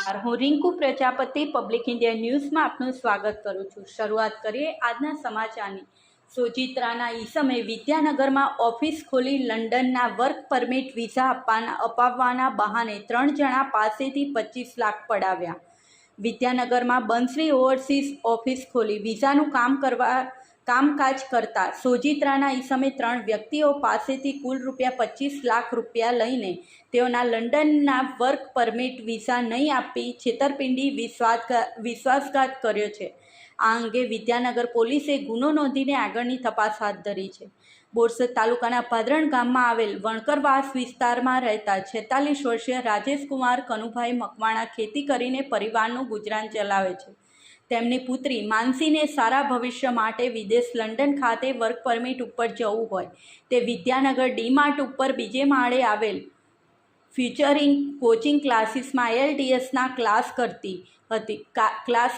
હું Rinku Prajapati public India ન્યૂઝમાં આપનું સ્વાગત કરું છું। શરૂઆત કરીએ આજના સમાચારની। સોજિત્રાના ઈસમે વિદ્યાનગરમાં ઓફિસ ખોલી લંડનના વર્ક પરમિટ વિઝા અપાવવાના બહાને 3 જણા પાસેથી 25 લાખ પડાવ્યા। વિદ્યાનગરમાં બંસરી ઓવરસીઝ ઓફિસ ખોલી વિઝાનું કામકાજ કરતા સોજિત્રાના ઈસમે 3 વ્યક્તિઓ પાસેથી કુલ ₹25 લાખ લઈને તેઓના લંડનના વર્ક પરમિટ વિઝા નહીં આપી છેતરપિંડી વિશ્વાસઘાત કર્યો છે। આ અંગે વિદ્યાનગર પોલીસે ગુનો નોંધીને આગળની તપાસ હાથ ધરી છે। બોરસદ તાલુકાના ભાદરણ ગામમાં આવેલ વણકરવાસ વિસ્તારમાં રહેતા 46 વર્ષીય રાજેશકુમાર કનુભાઈ મકવાણા ખેતી કરીને પરિવારનું ગુજરાન ચલાવે છે। તેમની પુત્રી માનસીને સારા ભવિષ્ય માટે વિદેશ લંડન ખાતે વર્ક પરમિટ ઉપર જવું હોય તે વિદ્યાનગર ડીમાર્ટ ઉપર બીજે માળે આવેલ ફ્યુચરિંગ કોચિંગ ક્લાસીસમાં IELTSના ક્લાસ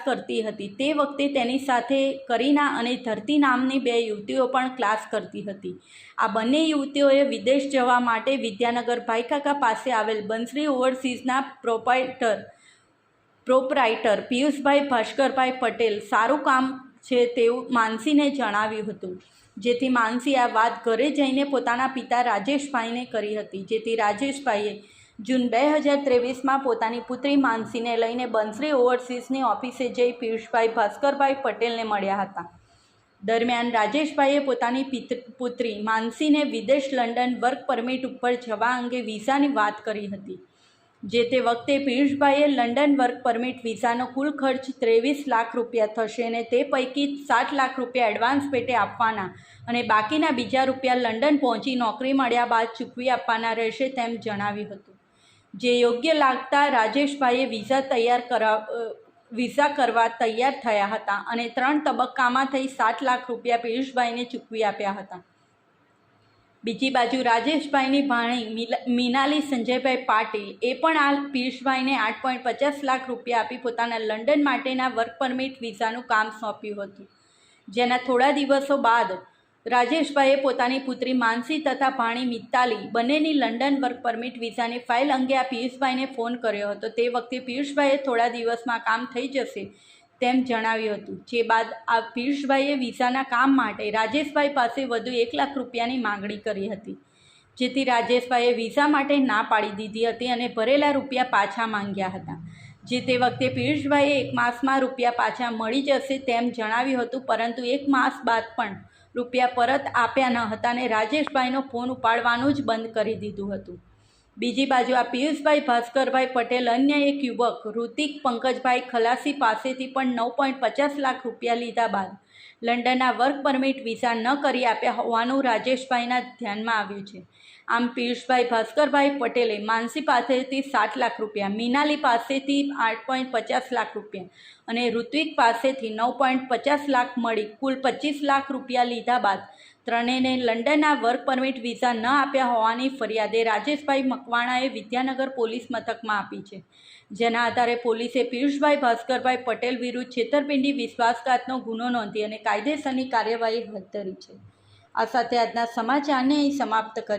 કરતી હતી। તે વખતે તેની સાથે કરીના અને ધરતી નામની 2 યુવતીઓ પણ ક્લાસ કરતી હતી। આ બંને યુવતીઓએ વિદેશ જવા માટે વિદ્યાનગર ભાઈકાકા પાસે આવેલ બંસરી ઓવરસીઝના પ્રોપરાઇટર પિયુષભાઈ ભાસ્કરભાઈ પટેલ સારું કામ છે તેવું માનસીને જણાવ્યું હતું, જેથી માનસી આ વાત ઘરે જઈને પોતાના પિતા રાજેશભાઈને કરી હતી। જેથી રાજેશભાઈએ જૂન 2023માં પોતાની પુત્રી માનસીને લઈને બંસરી ઓવરસીઝની ઓફિસે જઈ પિયુષભાઈ ભાસ્કરભાઈ પટેલને મળ્યા હતા। દરમિયાન રાજેશભાઈએ પોતાની પુત્રી માનસીને વિદેશ લંડન વર્ક પરમિટ ઉપર જવા અંગે વિઝાની વાત કરી હતી। જે તે વખતે પિયુષભાઈએ લંડન વર્ક પરમિટ વિઝાનો કુલ ખર્ચ ₹23 લાખ થશે અને તે પૈકી ₹60 લાખ એડવાન્સ પેટે આપવાના અને બાકીના બીજા રૂપિયા લંડન પહોંચી નોકરી મળ્યા બાદ ચૂકવી આપવાના રહેશે તેમ જણાવ્યું હતું। જે યોગ્ય લાગતા રાજેશભાઈએ વિઝા કરવા તૈયાર થયા હતા અને 3 તબક્કામાં થઈ ₹60 લાખ પિયુષભાઈને ચૂકવી આપ્યા હતા। બીજી બાજુ રાજેશભાઈની ભાણી મીનાલી સંજયભાઈ પાટીલ એ પણ આ પિયુષભાઈને ₹8.50 લાખ આપી પોતાના લંડન માટેના વર્ક પરમિટ વિઝાનું કામ સોંપ્યું હતું। જેના થોડા દિવસો બાદ રાજેશભાઈએ પોતાની પુત્રી માનસી તથા ભાણી મિત્તાલી બંનેની લંડન વર્ક પરમિટ વિઝાની ફાઇલ અંગે આ પિયુષભાઈને ફોન કર્યો હતો। તે વખતે પિયુષભાઈએ થોડા દિવસમાં કામ થઈ જશે તેમ જણાવ્યું હતું। જે બાદ આ પિયુષભાઈએ વિઝાના કામ માટે રાજેશભાઈ પાસે વધુ ₹1 લાખની માંગણી કરી હતી, જેથી રાજેશભાઈએ વિઝા માટે ના પાડી દીધી હતી અને ભરેલા રૂપિયા પાછા માંગ્યા હતા। જે તે વખતે પિયુષભાઈએ 1 માસમાં રૂપિયા પાછા મળી જશે તેમ જણાવ્યું હતું, પરંતુ 1 માસ બાદ પણ રૂપિયા પરત આપ્યા ન હતા અને રાજેશભાઈનો ફોન ઉપાડવાનું જ બંધ કરી દીધું હતું। બીજી બાજુ આ પિયુષભાઈ ભાસ્કરભાઈ પટેલ અન્ય એક યુવક ઋતિક પંકજભાઈ ખલાસી પાસેથી પણ ₹9.50 લાખ લીધા બાદ લંડનના વર્ક પરમિટ વિઝા ન કરી આપ્યા હોવાનું રાજેશભાઈના ધ્યાનમાં આવ્યું છે। આમ પિયુષભાઈ ભાસ્કરભાઈ પટેલે માનસી પાસેથી ₹60 લાખ, મીનાલી પાસેથી ₹8.50 લાખ અને ઋત્વિક પાસેથી ₹9.50 લાખ મળી કુલ ₹25 લાખ લીધા બાદ ત્રણેયને લંડનના વર્ક પરમિટ વિઝા ન આપ્યા હોવાની ફરિયાદે રાજેશભાઈ મકવાણાએ વિદ્યાનગર પોલીસ મથકમાં આપી છે। જેના આધારે પોલીસે પિયુષભાઈ ભાસ્કરભાઈ પટેલ વિરુદ્ધ છેતરપિંડી વિશ્વાસઘાતનો ગુનો નોંધી અને કાયદેસરની કાર્યવાહી હાથ ધરી છે। આ સાથે આજના સમાચારને અહીં સમાપ્ત કરી